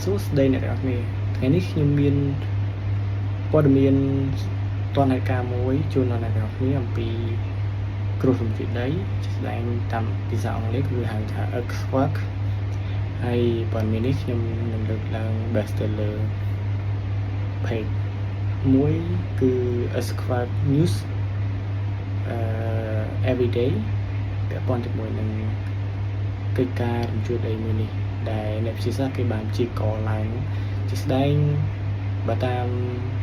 សួស្តីអ្នកទាំងអស់គ្នាថ្ងៃនេះខ្ញុំមានព័ត៌មានតនឯកាមួយជូនដល់អ្នកទាំងអស់គ្នាអំពីគ្រោះរំជើបដីជាស្ដែងតាមភាសាអង់គ្លេសគឺហៅថា earthquake ហើយព័ត៌មាននេះខ្ញុំនឹងលើកឡើង base ទៅលើ page មួយគឺ earthquake news everyday ពាក់ព័ន្ធជាមួយនឹងកិច្ចការរំជើបដីមួយនេះដែលអ្នកវិទ្យាសាស្ត្រគេបានព្យាករណ៍ឡើងជាស្ដែងបើតាម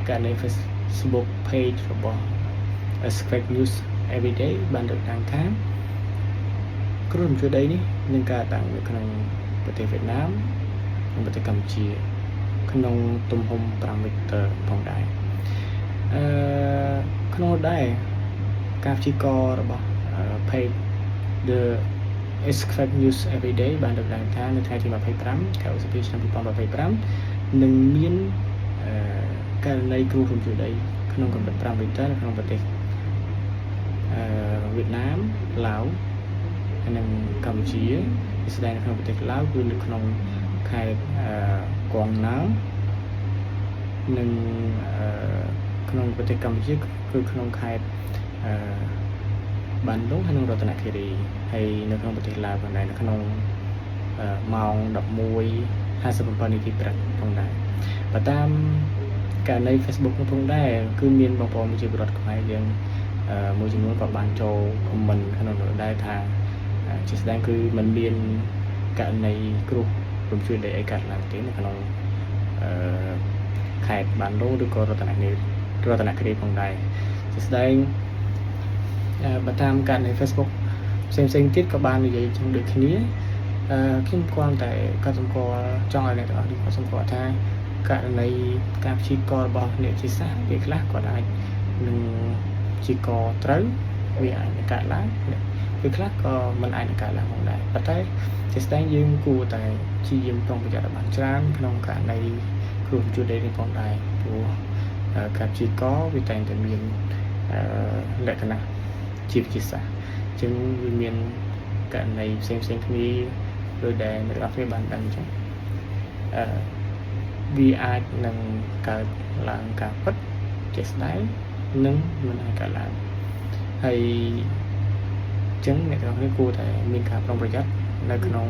ករណី Facebook page របស់ Earthquake News Everyday បានលើកឡើងថាគ្រោះរំជើបដីនេះនឹងកើតឡើងនៅក្នុងប្រទេសវៀតណាមនិងប្រទេសកម្ពុជាក្នុងទំហំ5មីក្រូផងដែរក្នុងដែរការព្យាករណ៍របស់ page The Earthquake News Everyday បានលើកឡើងថានៅថ្ងៃទី25 ខែឧសភាឆ្នាំ2025នឹងមានករណីគ្រោះរំជើបដីក្នុងកម្រិត5រីកទ័រនៅក្នុងប្រទេសវៀតណាមឡាវហើយនិងកម្ពុជាជាស្ដែងនៅក្នុងប្រទេសឡាវគឺនៅក្នុងខេត្តកងណាងនិងក្នុងប្រទេសកម្ពុជាគឺក្នុងខេត្តបានដុងហើយនិងរតនគិរីហើយនៅក្នុងប្រទេសឡាវផងដែរនៅក្នុងម៉ោង 11:57 នាទីព្រឹកផងដែរបើតាមករណី Facebook នោះផងដែរគឺមានបងប្អូនប្រជាពលរដ្ឋខ្មែរយើងមួយចំនួនក៏បានចូល comment ក្នុងនោះដែរថាជាស្ដែងគឺมันមានករណីគ្រោះរំជើបដីអីកើតឡើងទេនៅក្នុងខេត្តបានដុងឬក៏រតនគិរីផងដែរជាស្ដែងបើតាមករណី Facebook ផ្សេងៗទៀតក៏បាននិយាយចឹងដូចគ្នាខ្ញុំគ្រាន់តែកត់សម្គាល់ចង់ឲ្យអ្នកទាំងអស់គ្នាកត់សម្គាល់ថាករណីការព្យាករណ៍របស់អ្នកវិទ្យាសាស្ត្រពេលខ្លះគាត់អាចនឹងព្យាករណ៍ត្រូវវាអាចនឹងកើតឡើងពេលខ្លះក៏មិនអាចនឹងកើតឡើងផងដែរប៉ុន្តែជាស្ដែងយើងគួរតែព្យាយាមប្រុងប្រយ័ត្នឲ្យបានច្រើនក្នុងករណីគ្រោះរំជើបដីនេះផងដែរព្រោះការព្យាករណ៍វាតែងតែមានលក្ខណៈជាវិទ្យាសាស្ត្រអញ្ចឹងវាមានករណីផ្សេងគ្នាដោយដែលអ្នកនរគ្នាបានដឹងអញ្ចឹងវាអាចនឹងកើតឡើងការពិតជាស្ដែងនិងមិនអាចកើតឡើងហើយអញ្ចឹងអ្នកនរគ្នាគួរតែមានការប្រុងប្រយ័ត្ននៅក្នុង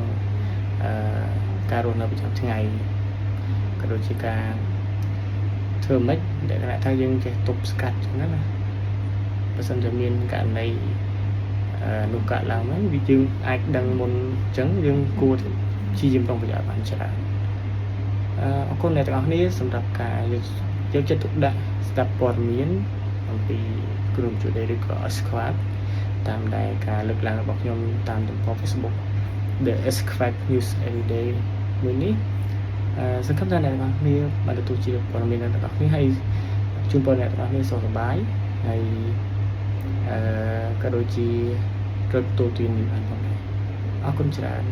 ការរស់នៅប្រចាំថ្ងៃក៏ដូចជាការធ្វើម៉េចដែលថាយើងចេះទប់ស្កាត់អញ្ចឹងណាបើសិនជាមានករណីនោះកើតឡើងហ្នឹងវាយើងអាចដឹងមុនអញ្ចឹងយើងគួរព្យាយាមប្រុងប្រយ័ត្នបានច្រើនអរគុណអ្នកទាំងអស់គ្នាសម្រាប់ការយកចិត្តទុកដាក់ស្ដាប់ព័ត៌មានអំពីគ្រោះរំជើបដីឬក៏ earthquake តាមដែលការលើកឡើងរបស់ខ្ញុំតាមទំព័រ Facebook The Earthquake News Everyday មួយនេះសង្ឃឹមថាអ្នកទាំងអស់គ្នាបានទទួលជាព័ត៌មានអ្នកទាំងអស់គ្នាហើយជូនពរអ្នកទាំងអស់គ្នាសុខសប្បាយហើយក៏ដូចជាត្រូវទទួលទាននេះបានផងដែរអរគុណច្រើន